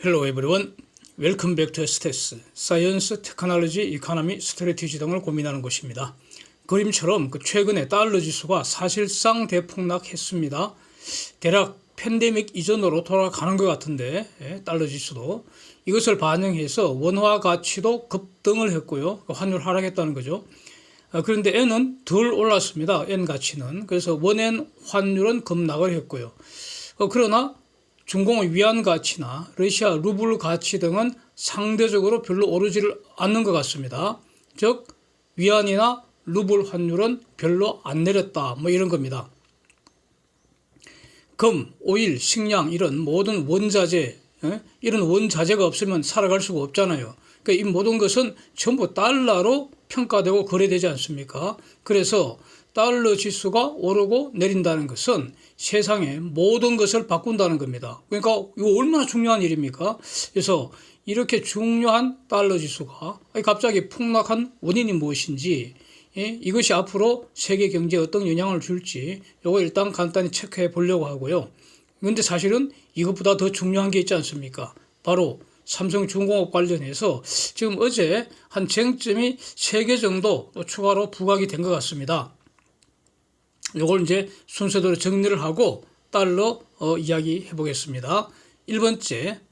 Hello everyone. Welcome back to STS, 사이언스, 테크놀로지, 이코노미, 스트래티지 등을 고민하는 곳입니다. 그림처럼 최근에 달러 지수가 사실상 대폭락했습니다. 대략 팬데믹 이전으로 돌아가는 것 같은데 달러 지수도 이것을 반영해서 원화 가치도 급등을 했고요. 환율 하락했다는 거죠. 그런데 N은 덜 올랐습니다. N 가치는. 그래서 원엔 환율은 급락을 했고요. 그러나 중공의 위안 가치나 러시아 루블 가치 등은 상대적으로 별로 오르지를 않는 것 같습니다. 즉 위안이나 루블 환율은 별로 안 내렸다, 이런 겁니다. 금, 오일, 식량 이런 모든 원자재, 이런 원자재가 없으면 살아갈 수가 없잖아요. 그러니까 이 모든 것은 전부 달러로 평가되고 거래되지 않습니까? 그래서 달러 지수가 오르고 내린다는 것은 세상의 모든 것을 바꾼다는 겁니다. 그러니까 이거 얼마나 중요한 일입니까? 그래서 이렇게 중요한 달러 지수가 갑자기 폭락한 원인이 무엇인지, 이것이 앞으로 세계 경제에 어떤 영향을 줄지 이거 일단 간단히 체크해 보려고 하고요. 그런데 사실은 이것보다 더 중요한 게 있지 않습니까? 바로 삼성중공업 관련해서 지금 어제 한 쟁점이 3개 정도 추가로 부각이 된 것 같습니다. 이걸 이제 순서대로 정리를 하고 달러 이야기 해보겠습니다.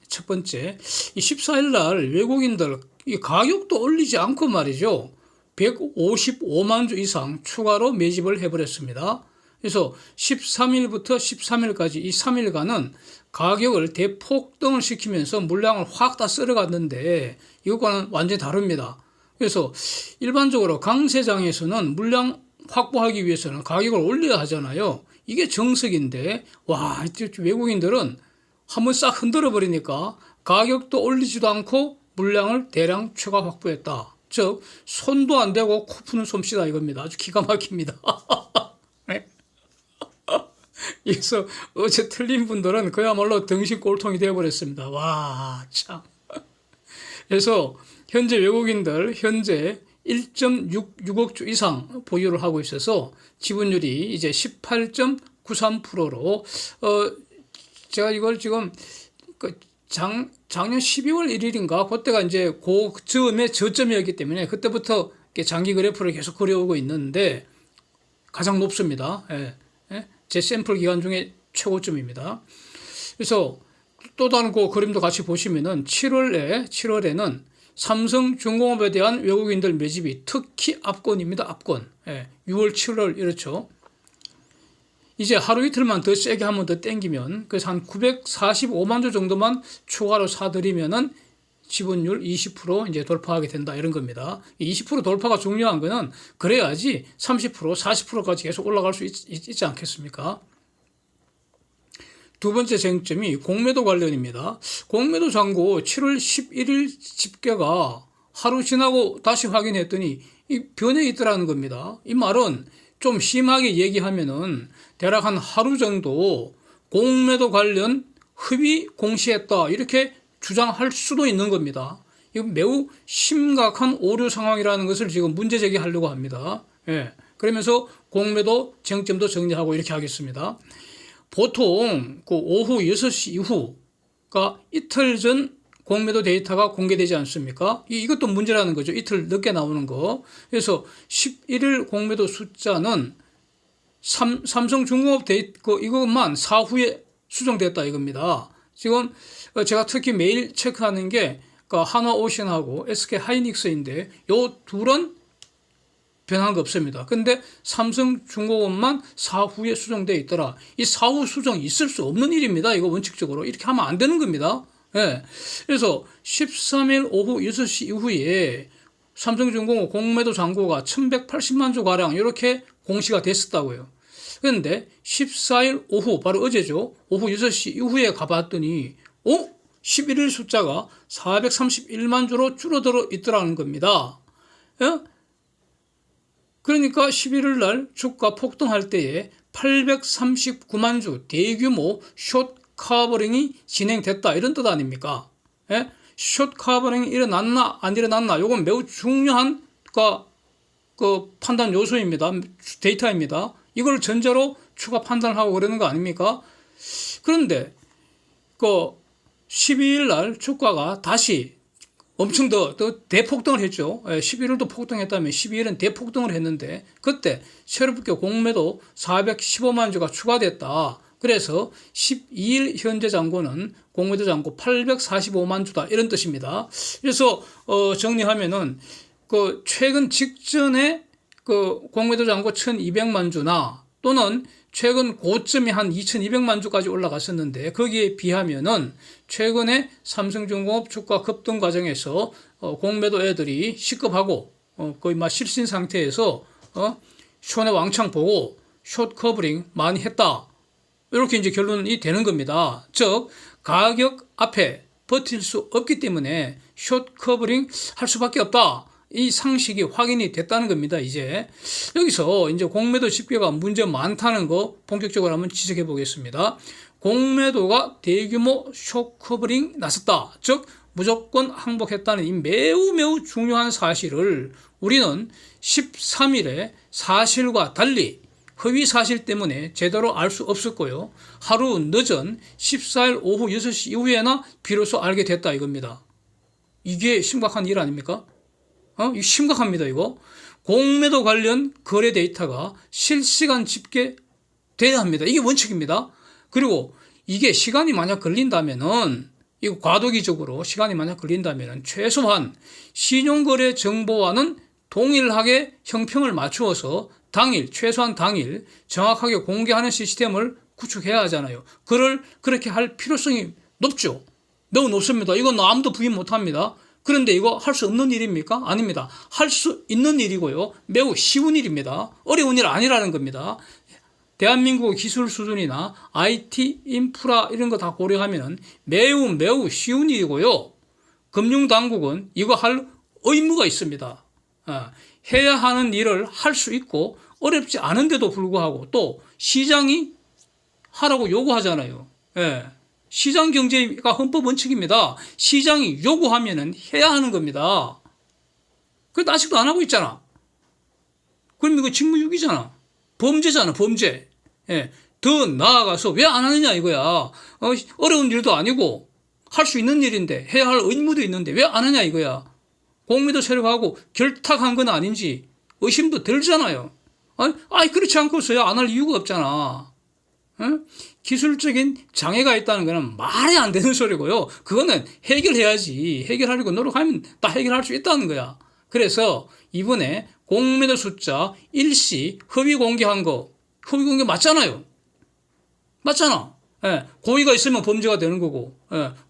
첫 번째, 이 14일 날 외국인들 이 가격도 올리지 않고 말이죠. 155만 주 이상 추가로 매집을 해버렸습니다. 그래서 13일부터 13일까지 이 3일간은 가격을 대폭등을 시키면서 물량을 확 다 쓸어갔는데 이것과는 완전히 다릅니다. 그래서 일반적으로 강세장에서는 물량 확보하기 위해서는 가격을 올려야 하잖아요. 이게 정석인데 외국인들은 한번 싹 흔들어 버리니까 가격도 올리지도 않고 물량을 대량 추가 확보했다. 즉 손도 안 대고 코 푸는 솜씨다 이겁니다. 아주 기가 막힙니다. 네? 그래서 어제 틀린 분들은 그야말로 등신 꼴통이 되어버렸습니다. 와 참. 그래서 현재 외국인들 현재 1.66억 주 이상 보유를 하고 있어서 지분율이 이제 18.93%로 제가 이걸 지금 작년 12월 1일인가 그때가 이제 그 저점이었기 때문에 그때부터 장기 그래프를 계속 그려오고 있는데 가장 높습니다. 제 샘플 기간 중에 최고점입니다. 그래서 또 다른 그 그림도 같이 보시면은 7월에는 삼성중공업에 대한 외국인들 매집이 특히 압권입니다. 압권. 6월, 7월 이렇죠. 이제 하루 이틀만 더 세게 한번 더 땡기면 그래서 한 945만 주 정도만 추가로 사들이면은 지분율 20% 이제 돌파하게 된다 이런 겁니다. 20% 돌파가 중요한 거는 그래야지 30%, 40%까지 계속 올라갈 수 있지 않겠습니까? 두 번째 쟁점이 공매도 관련입니다. 공매도 잔고 7월 11일 집계가 하루 지나고 다시 확인했더니 이 변해 있더라는 겁니다. 이 말은 좀 심하게 얘기하면은 대략 한 하루 정도 공매도 관련 흡의 공시했다 이렇게 주장할 수도 있는 겁니다. 이거 매우 심각한 오류 상황이라는 것을 지금 문제 제기하려고 합니다. 그러면서 공매도 쟁점도 정리하고 이렇게 하겠습니다. 보통 그 오후 6시 이후가 이틀 전 공매도 데이터가 공개되지 않습니까? 이것도 문제라는 거죠. 이틀 늦게 나오는 거. 그래서 11일 공매도 숫자는 삼성중공업 데이터 이것만 사후에 수정됐다 이겁니다. 지금 제가 특히 매일 체크하는 게 한화오션하고 SK하이닉스인데 요 둘은 변한 거 없습니다. 근데 삼성중공업만 사후에 수정되어 있더라. 이 사후 수정이 있을 수 없는 일입니다. 이거 원칙적으로. 이렇게 하면 안 되는 겁니다. 그래서 13일 오후 6시 이후에 삼성중공업 공매도 잔고가 1180만 주가량 이렇게 공시가 됐었다고요. 그런데 14일 오후, 바로 어제죠. 오후 6시 이후에 가봤더니 11일 숫자가 431만 주로 줄어들어 있더라는 겁니다. 그러니까 11일 날 주가 폭등할 때에 839만 주 대규모 숏 커버링이 진행됐다 이런 뜻 아닙니까? 숏 커버링이 일어났나 안 일어났나 이건 매우 중요한 그 판단 요소입니다. 데이터입니다. 이걸 전제로 추가 판단을 하고 그러는 거 아닙니까? 그런데 12일 날 주가가 다시 엄청 더 대폭등을 했죠. 11일도 폭등했다면 12일은 대폭등을 했는데 그때 새롭게 공매도 415만 주가 추가됐다. 그래서 12일 현재 잔고는 공매도 잔고 845만 주다 이런 뜻입니다. 그래서 정리하면은 그 최근 직전에 그 공매도 잔고 1,200만 주나 또는 최근 고점이 한 2,200만 주까지 올라갔었는데 거기에 비하면은 최근에 삼성중공업 주가 급등 과정에서 공매도 애들이 시급하고 거의 막 실신 상태에서 손에 왕창 보고 숏 커버링 많이 했다. 이렇게 이제 결론이 되는 겁니다. 즉 가격 앞에 버틸 수 없기 때문에 숏 커버링 할 수밖에 없다. 이 상식이 확인이 됐다는 겁니다. 이제 여기서 이제 공매도 집계가 문제 많다는 거 본격적으로 한번 지적해 보겠습니다. 공매도가 대규모 숏 커버링 나섰다. 즉 무조건 항복했다는 이 매우 중요한 사실을 우리는 13일에 사실과 달리 허위 사실 때문에 제대로 알 수 없었고요. 하루 늦은 14일 오후 6시 이후에나 비로소 알게 됐다 이겁니다. 이게 심각한 일 아닙니까? 이거 심각합니다, 이거. 공매도 관련 거래 데이터가 실시간 집계돼야 합니다. 이게 원칙입니다. 그리고 이게 시간이 만약 걸린다면은, 이거 과도기적으로 시간이 만약 걸린다면은 최소한 신용거래 정보와는 동일하게 형평을 맞추어서 최소한 당일 정확하게 공개하는 시스템을 구축해야 하잖아요. 그렇게 할 필요성이 높죠. 매우 높습니다. 이건 아무도 부인 못 합니다. 그런데 이거 할 수 없는 일입니까? 아닙니다. 할 수 있는 일이고요. 매우 쉬운 일입니다. 어려운 일 아니라는 겁니다. 대한민국의 기술 수준이나 IT 인프라 이런 거 다 고려하면 매우 쉬운 일이고요. 금융당국은 이거 할 의무가 있습니다. 해야 하는 일을 할 수 있고 어렵지 않은데도 불구하고 또 시장이 하라고 요구하잖아요. 시장 경제가 헌법 원칙입니다. 시장이 요구하면은 해야 하는 겁니다. 그런데 아직도 안 하고 있잖아. 그럼 이거 직무유기잖아. 범죄잖아, 범죄. 더 나아가서 왜 안 하느냐 이거야. 어려운 일도 아니고 할 수 있는 일인데 해야 할 의무도 있는데 왜 안 하냐 이거야. 공매도 세력하고 결탁한 건 아닌지 의심도 들잖아요. 아니 그렇지 않고서야 안 할 이유가 없잖아. 기술적인 장애가 있다는 거는 말이 안 되는 소리고요. 그거는 해결해야지. 해결하려고 노력하면 다 해결할 수 있다는 거야. 그래서 이번에 공매도 숫자 일시 허위 공개한 거, 허위 공개 맞잖아요. 맞잖아. 고의가 있으면 범죄가 되는 거고,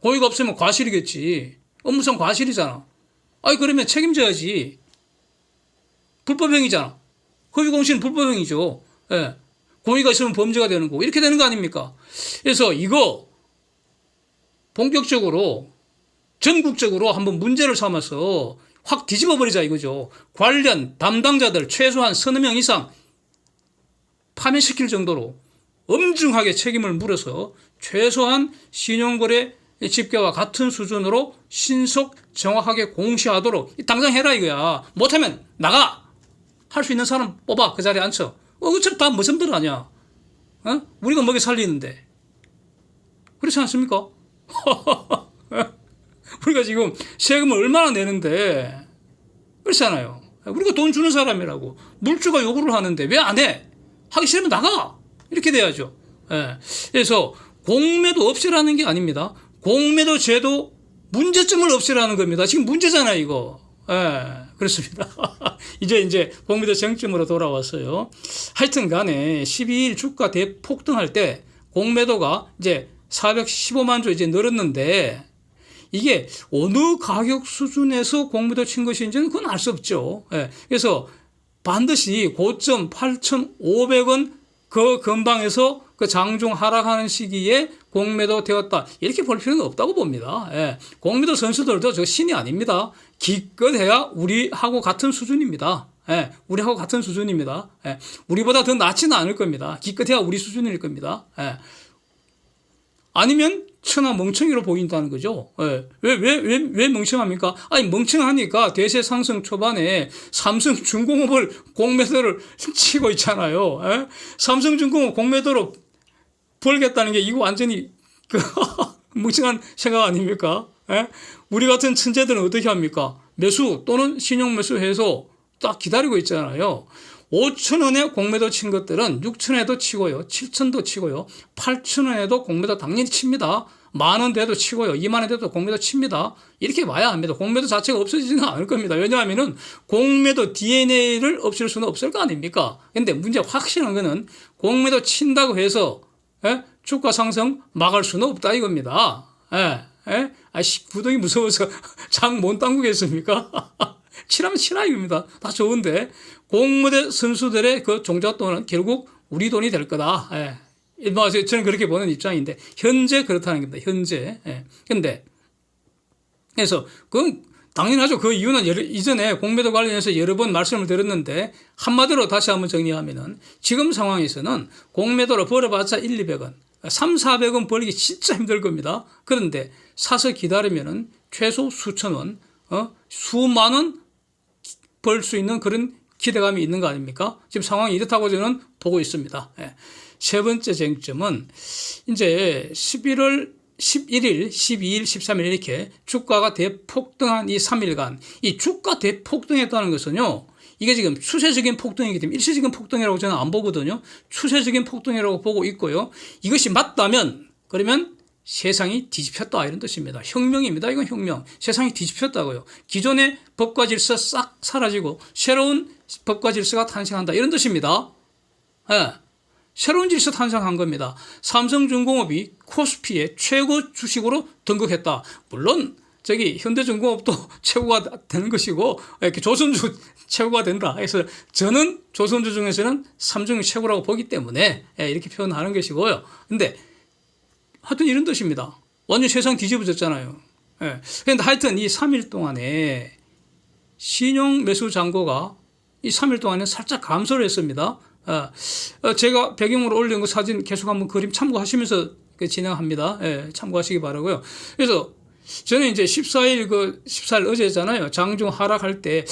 고의가 없으면 과실이겠지. 업무상 과실이잖아. 그러면 책임져야지. 불법행위잖아. 허위 공시는 불법행위죠. 고의가 있으면 범죄가 되는 거고 이렇게 되는 거 아닙니까? 그래서 이거 본격적으로 전국적으로 한번 문제를 삼아서 확 뒤집어 버리자 이거죠. 관련 담당자들 최소한 서너 명 이상 파면시킬 정도로 엄중하게 책임을 물어서 최소한 신용거래 집계와 같은 수준으로 신속 정확하게 공시하도록 당장 해라 이거야. 못하면 나가. 할 수 있는 사람 뽑아. 그 자리에 앉혀. 어차피 다 머슴들 아니야. 우리가 먹여 살리는데. 그렇지 않습니까? 우리가 지금 세금을 얼마나 내는데. 그렇잖아요. 우리가 돈 주는 사람이라고. 물주가 요구를 하는데 왜 안 해? 하기 싫으면 나가. 이렇게 돼야죠. 그래서 공매도 없애라는 게 아닙니다. 공매도 제도 문제점을 없애라는 겁니다. 지금 문제잖아요, 이거. 그렇습니다. 이제 공매도 정점으로 돌아왔어요. 하여튼 간에 12일 주가 대폭등할 때 공매도가 이제 415만 주 이제 늘었는데 이게 어느 가격 수준에서 공매도 친 것인지는 그건 알 수 없죠. 그래서 반드시 고점 8,500원 그 근방에서 그 장중 하락하는 시기에 공매도 되었다. 이렇게 볼 필요는 없다고 봅니다. 공매도 선수들도 저 신이 아닙니다. 기껏해야 우리하고 같은 수준입니다. 우리하고 같은 수준입니다. 우리보다 더 낫지는 않을 겁니다. 기껏해야 우리 수준일 겁니다. 아니면 천하 멍청이로 보인다는 거죠. 왜 멍청합니까? 아니, 멍청하니까 대세 상승 초반에 삼성중공업을 공매도를 치고 있잖아요. 삼성중공업 공매도로 벌겠다는 게 이거 완전히 멍청한 생각 아닙니까? 예? 우리 같은 천재들은 어떻게 합니까? 매수 또는 신용 매수해서 딱 기다리고 있잖아요. 5,000원에 공매도 친 것들은 6,000원에도 치고요. 7,000원도 치고요. 8,000원에도 공매도 당연히 칩니다. 10,000원 돼도 치고요. 20,000원 돼도 공매도 칩니다. 이렇게 봐야 합니다. 공매도 자체가 없어지지는 않을 겁니다. 왜냐하면은 공매도 DNA를 없앨 수는 없을 거 아닙니까? 근데 문제 확실한 거는 공매도 친다고 해서 주가 상승 막을 수는 없다 이겁니다. 아이씨, 구덩이 무서워서 장 못 담그겠습니까? 치라면 치라 이겁니다. 다 좋은데 공매도 선수들의 그 종잣돈은 결국 우리 돈이 될 거다. 저는 그렇게 보는 입장인데 현재 그렇다는 겁니다. 현재. 근데 그래서 그건 당연하죠. 그 이유는 이전에 공매도 관련해서 여러 번 말씀을 드렸는데 한마디로 다시 한번 정리하면은 지금 상황에서는 공매도로 벌어봤자 1, 200원, 3, 400원 벌기 진짜 힘들 겁니다. 그런데 사서 기다리면은 최소 수천 원, 수만 원 벌 수 있는 그런 기대감이 있는 거 아닙니까? 지금 상황이 이렇다고 저는 보고 있습니다. 세 번째 쟁점은 이제 11월 11일, 12일, 13일 이렇게 주가가 대폭등한 이 3일간 이 주가 대폭등했다는 것은요. 이게 지금 추세적인 폭등이기 때문에 일시적인 폭등이라고 저는 안 보거든요. 추세적인 폭등이라고 보고 있고요. 이것이 맞다면 그러면 세상이 뒤집혔다 이런 뜻입니다. 혁명입니다. 이건 혁명. 세상이 뒤집혔다고요. 기존의 법과 질서 싹 사라지고 새로운 법과 질서가 탄생한다 이런 뜻입니다. 새로운 질서 탄생한 겁니다. 삼성중공업이 코스피의 최고 주식으로 등극했다. 물론 현대중공업도 최고가 되는 것이고 이렇게 조선주 최고가 된다. 그래서 저는 조선주 중에서는 삼중이 최고라고 보기 때문에 이렇게 표현하는 것이고요. 근데 하여튼 이런 뜻입니다. 완전 세상 뒤집어졌잖아요. 그런데 하여튼 이 3일 동안에 신용 매수 잔고가 이 3일 동안에 살짝 감소를 했습니다. 제가 배경으로 올린 그 사진 계속 한번 그림 참고하시면서 진행합니다. 참고하시기 바라고요. 그래서 저는 이제 14일 어제잖아요. 장중 하락할 때,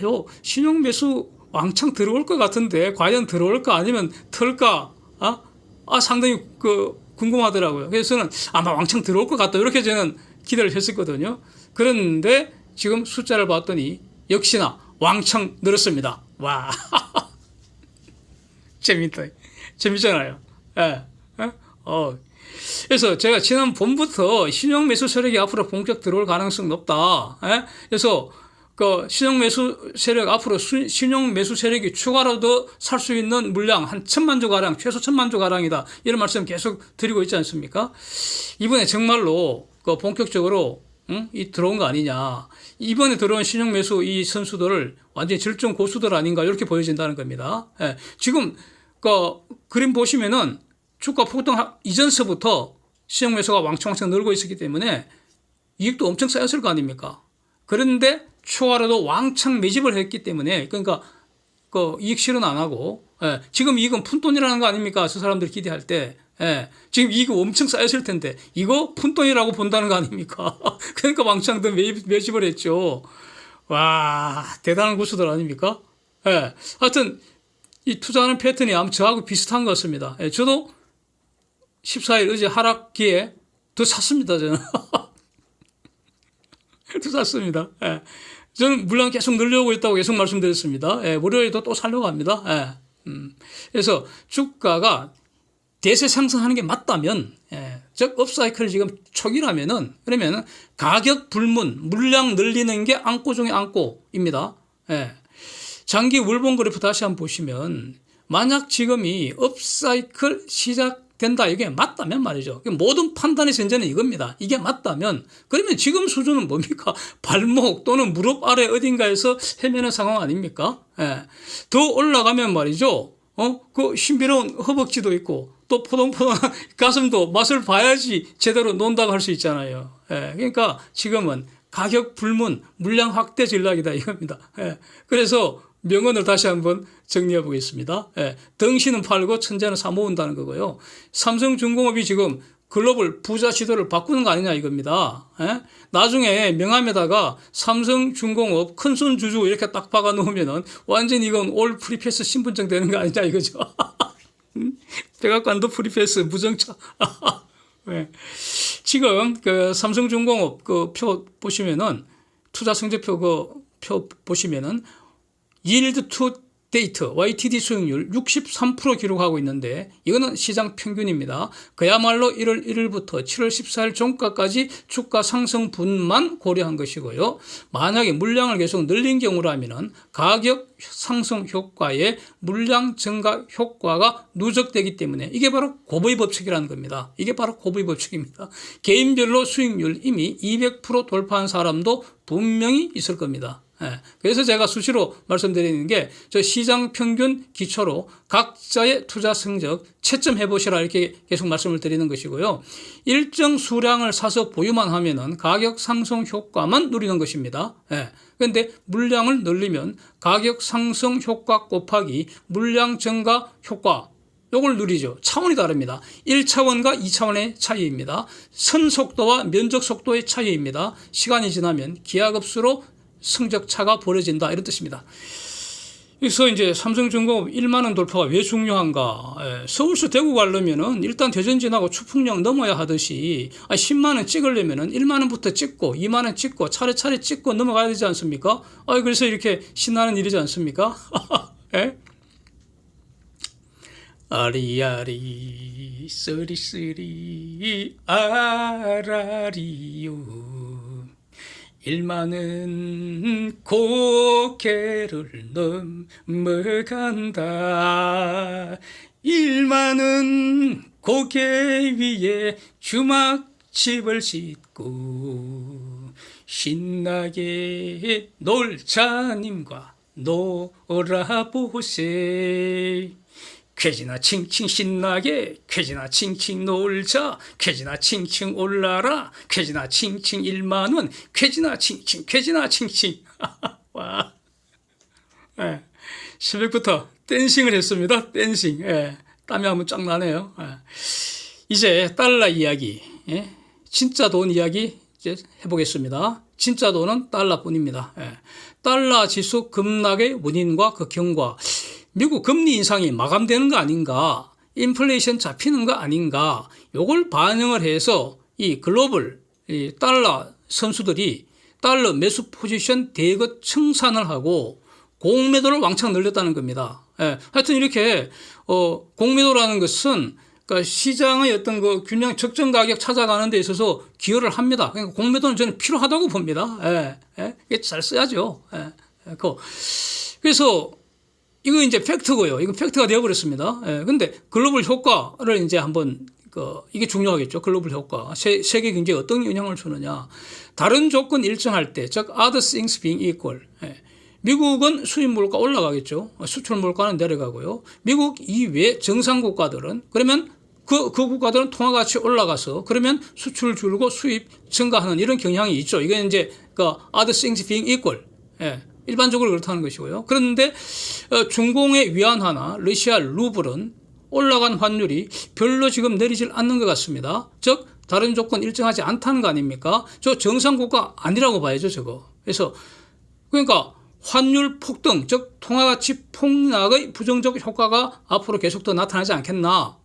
요 신용 매수 왕창 들어올 것 같은데 과연 들어올까 아니면 털까? 상당히 궁금하더라고요. 그래서 저는 아마 왕창 들어올 것 같다. 이렇게 저는 기대를 했었거든요. 그런데 지금 숫자를 봤더니 역시나 왕창 늘었습니다. 와. 재밌다. 재밌잖아요. 그래서 제가 지난 봄부터 신용 매수 세력이 앞으로 본격 들어올 가능성이 높다. 그래서 그 신용 매수 세력 앞으로 신용 매수 세력이 추가로도 살 수 있는 물량 한 1,000만 주 가량, 최소 1,000만 주 가량이다. 이런 말씀 계속 드리고 있지 않습니까? 이번에 정말로 그 본격적으로 이 들어온 거 아니냐. 이번에 들어온 신용 매수 이 선수들을 완전히 절정 고수들 아닌가 이렇게 보여진다는 겁니다. 지금 그 그림 보시면은 주가 폭등 이전서부터 신용 매수가 왕창 늘고 있었기 때문에 이익도 엄청 쌓였을 거 아닙니까? 그런데 추가로도 왕창 매집을 했기 때문에 그러니까 그 이익 실현 안 하고 지금 이익은 푼돈이라는 거 아닙니까? 저 사람들 기대할 때 지금 이익이 엄청 쌓였을 텐데 이거 푼돈이라고 본다는 거 아닙니까? 그러니까 왕창 더 매집을 했죠. 와 대단한 고수들 아닙니까? 하여튼 이 투자하는 패턴이 아마 저하고 비슷한 것 같습니다. 저도 14일 어제 하락기에 더 샀습니다. 저는 더 샀습니다. 저는 물량 계속 늘려오고 있다고 계속 말씀드렸습니다. 월요일에도 또 살려고 합니다. 그래서 주가가 대세 상승하는 게 맞다면, 즉 업사이클 지금 초기라면은 그러면은 가격 불문, 물량 늘리는 게 안고 중에 안고입니다. 장기 월봉 그래프 다시 한번 보시면 만약 지금이 업사이클 시작된다 이게 맞다면 말이죠. 모든 판단의 전제는 이겁니다. 이게 맞다면 그러면 지금 수준은 뭡니까? 발목 또는 무릎 아래 어딘가에서 헤매는 상황 아닙니까? 더 올라가면 말이죠. 그 신비로운 허벅지도 있고 또 포동포동한 가슴도 맛을 봐야지 제대로 논다고 할 수 있잖아요. 그러니까 지금은 가격 불문, 물량 확대 전략이다 이겁니다. 그래서 명언을 다시 한번 정리해 보겠습니다. 덩신은 팔고 천재는 사 모은다는 거고요. 삼성중공업이 지금 글로벌 부자 지도를 바꾸는 거 아니냐 이겁니다. 나중에 명함에다가 삼성중공업 큰손 주주 이렇게 딱 박아 놓으면은 완전히 이건 올 프리패스 신분증 되는 거 아니냐 이거죠. 백악관도 프리패스 무정차. 네. 지금 그 삼성중공업 그 표 보시면은 투자 성적표 그 표 보시면은 yield to date YTD 수익률 63% 기록하고 있는데 이거는 시장 평균입니다. 그야말로 1월 1일부터 7월 14일 종가까지 주가 상승 분만 고려한 것이고요. 만약에 물량을 계속 늘린 경우라면은 가격 상승 효과에 물량 증가 효과가 누적되기 때문에 이게 바로 고부의 법칙이라는 겁니다. 이게 바로 고부의 법칙입니다. 개인별로 수익률 이미 200% 돌파한 사람도 분명히 있을 겁니다. 그래서 제가 수시로 말씀드리는 게 저 시장 평균 기초로 각자의 투자 성적 채점해 보시라 이렇게 계속 말씀을 드리는 것이고요. 일정 수량을 사서 보유만 하면은 가격 상승 효과만 누리는 것입니다. 그런데 물량을 늘리면 가격 상승 효과 곱하기 물량 증가 효과 요걸 누리죠. 차원이 다릅니다. 1차원과 2차원의 차이입니다. 선 속도와 면적 속도의 차이입니다. 시간이 지나면 기하급수로 성적 차가 벌어진다 이런 뜻입니다. 그래서 이제 삼성중공업 1만 원 돌파가 왜 중요한가? 서울서 대구 가려면은 일단 대전 지나고 추풍령 넘어야 하듯이 10만 원 찍으려면은 1만 원부터 찍고 2만 원 찍고 차례차례 찍고 넘어가야 되지 않습니까? 그래서 이렇게 신나는 일이지 않습니까? 예? 아리아리 쓰리쓰리 아라리요 1만은 고개를 넘어간다 1만은 고개 위에 주막집을 짓고 신나게 놀자님과 놀아보세 쾌지나 칭칭 신나게 쾌지나 칭칭 놀자 쾌지나 칭칭 올라라 쾌지나 칭칭 1만 원 쾌지나 칭칭 쾌지나 칭칭 와 새벽부터 댄싱을 했습니다. 댄싱 땀이 한번 쫙 나네요. 이제 달러 이야기 진짜 돈 이야기 이제 해보겠습니다. 진짜 돈은 달러뿐입니다. 달러 지수 급락의 원인과 그 경과 미국 금리 인상이 마감되는 거 아닌가, 인플레이션 잡히는 거 아닌가, 요걸 반영을 해서 이 글로벌 이 달러 선수들이 달러 매수 포지션 대거 청산을 하고 공매도를 왕창 늘렸다는 겁니다. 하여튼 이렇게 공매도라는 것은 그러니까 시장의 어떤 그 균형 적정 가격 찾아가는 데 있어서 기여를 합니다. 그러니까 공매도는 저는 필요하다고 봅니다. 이게 잘 써야죠. 그래서 이거 이제 팩트고요. 이거 팩트가 되어버렸습니다. 근데 글로벌 효과를 이제 한번, 이게 중요하겠죠. 글로벌 효과. 세계 경제에 어떤 영향을 주느냐. 다른 조건 일정할 때, 즉, other things being equal. 미국은 수입 물가 올라가겠죠. 수출 물가는 내려가고요. 미국 이외 정상 국가들은, 그러면 그 국가들은 통화 가치 올라가서, 그러면 수출 줄고 수입 증가하는 이런 경향이 있죠. 이게 이제, other things being equal. 일반적으로 그렇다는 것이고요. 그런데 중공의 위안화나 러시아 루블은 올라간 환율이 별로 지금 내리질 않는 것 같습니다. 즉 다른 조건 일정하지 않다는 거 아닙니까? 저 정상국가 아니라고 봐야죠, 저거. 그래서 그러니까 환율 폭등, 즉 통화가치 폭락의 부정적 효과가 앞으로 계속 더 나타나지 않겠나.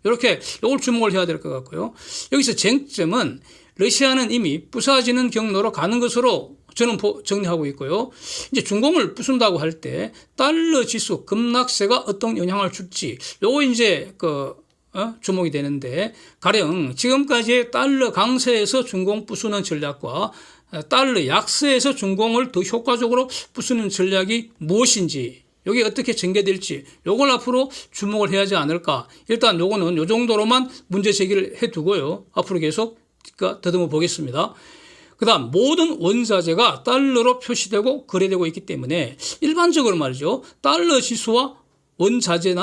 이렇게 이걸 주목을 해야 될 것 같고요. 여기서 쟁점은 러시아는 이미 부서지는 경로로 가는 것으로 저는 정리하고 있고요. 이제 중공을 부순다고 할 때 달러 지수 급락세가 어떤 영향을 줄지 요거 이제 주목이 되는데 가령 지금까지의 달러 강세에서 중공 부수는 전략과 달러 약세에서 중공을 더 효과적으로 부수는 전략이 무엇인지 여기 어떻게 전개될지 요걸 앞으로 주목을 해야 하지 않을까. 일단 요거는 요 정도로만 문제 제기를 해두고요. 앞으로 계속 더듬어 보겠습니다. 그 다음 모든 원자재가 달러로 표시되고 거래되고 있기 때문에 일반적으로 말이죠. 달러 지수와 원자재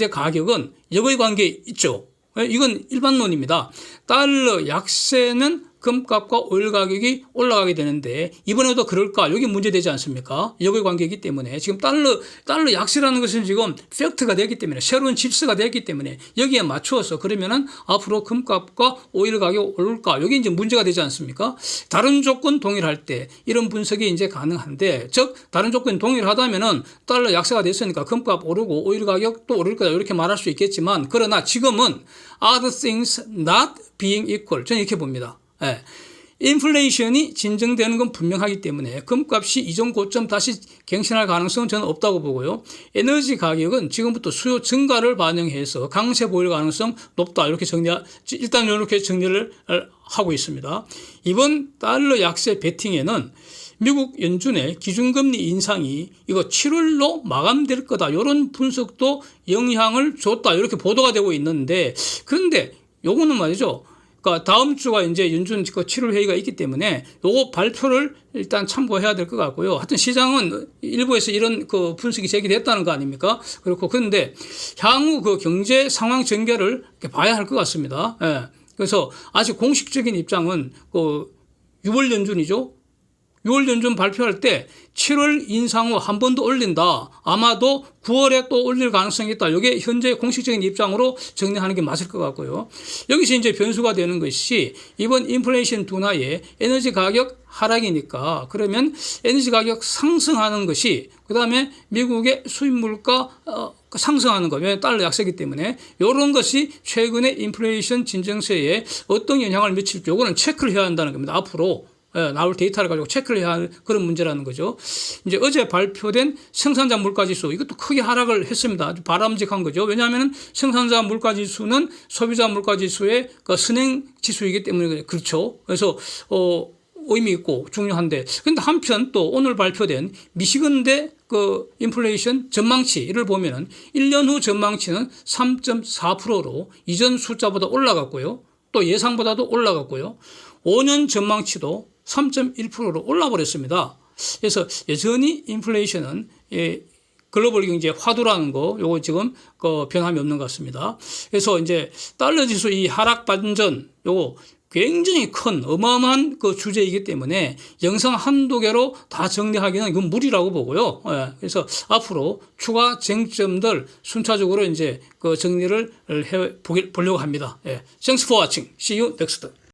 가격은 역의 관계에 있죠. 이건 일반론입니다. 달러 약세는 금값과 오일 가격이 올라가게 되는데 이번에도 그럴까? 여기 문제되지 않습니까? 역의 관계이기 때문에 지금 달러 약세라는 것은 지금 팩트가 되기 때문에 새로운 질서가 되기 때문에 여기에 맞추어서 그러면은 앞으로 금값과 오일 가격 오를까? 여기 이제 문제가 되지 않습니까? 다른 조건 동일할 때 이런 분석이 이제 가능한데 즉 다른 조건이 동일하다면은 달러 약세가 됐으니까 금값 오르고 오일 가격도 오를 거다 이렇게 말할 수 있겠지만 그러나 지금은 other things not being equal 저는 이렇게 봅니다. 예. 인플레이션이 진정되는 건 분명하기 때문에 금값이 이전 고점 다시 갱신할 가능성은 저는 없다고 보고요. 에너지 가격은 지금부터 수요 증가를 반영해서 강세 보일 가능성 높다 이렇게 일단 이렇게 정리를 하고 있습니다. 이번 달러 약세 베팅에는 미국 연준의 기준금리 인상이 이거 7월로 마감될 거다 이런 분석도 영향을 줬다 이렇게 보도가 되고 있는데 그런데 요거는 말이죠. 그러니까 다음 주가 이제 연준 7월 회의가 있기 때문에 요거 발표를 일단 참고해야 될 것 같고요. 하여튼 시장은 일부에서 이런 그 분석이 제기됐다는 거 아닙니까? 그렇고 그런데 향후 그 경제 상황 전개를 봐야 할 것 같습니다. 예. 그래서 아직 공식적인 입장은 그 6월 연준이죠. 6월 연준 발표할 때 7월 인상 후 한 번 더 올린다. 아마도 9월에 또 올릴 가능성이 있다. 이게 현재 공식적인 입장으로 정리하는 게 맞을 것 같고요. 여기서 이제 변수가 되는 것이 이번 인플레이션 둔화에 에너지 가격 하락이니까 그러면 에너지 가격 상승하는 것이 그다음에 미국의 수입 물가 상승하는 거, 왜냐하면 달러 약세이기 때문에 이런 것이 최근의 인플레이션 진정세에 어떤 영향을 미칠지 이거는 체크를 해야 한다는 겁니다. 앞으로 나올 데이터를 가지고 체크를 해야 할 그런 문제라는 거죠. 이제 어제 발표된 생산자 물가지수 이것도 크게 하락을 했습니다. 아주 바람직한 거죠. 왜냐하면 생산자 물가지수는 소비자 물가지수의 그 선행 지수이기 때문에 그렇죠. 그래서 의미 있고 중요한데 그런데 한편 또 오늘 발표된 미시건대 그 인플레이션 전망치를 보면은 1년 후 전망치는 3.4%로 이전 숫자보다 올라갔고요. 또 예상보다도 올라갔고요. 5년 전망치도 3.1%로 올라버렸습니다. 그래서 여전히 인플레이션은 글로벌 경제 화두라는 거 요거 지금 그 변함이 없는 것 같습니다. 그래서 이제 달러 지수 이 하락 반전 요거 굉장히 큰 어마어마한 그 주제이기 때문에 영상 한두 개로 다 정리하기는 이건 무리라고 보고요. 그래서 앞으로 추가 쟁점들 순차적으로 이제 그 정리를 해 보려고 합니다. Thanks for watching. See you next.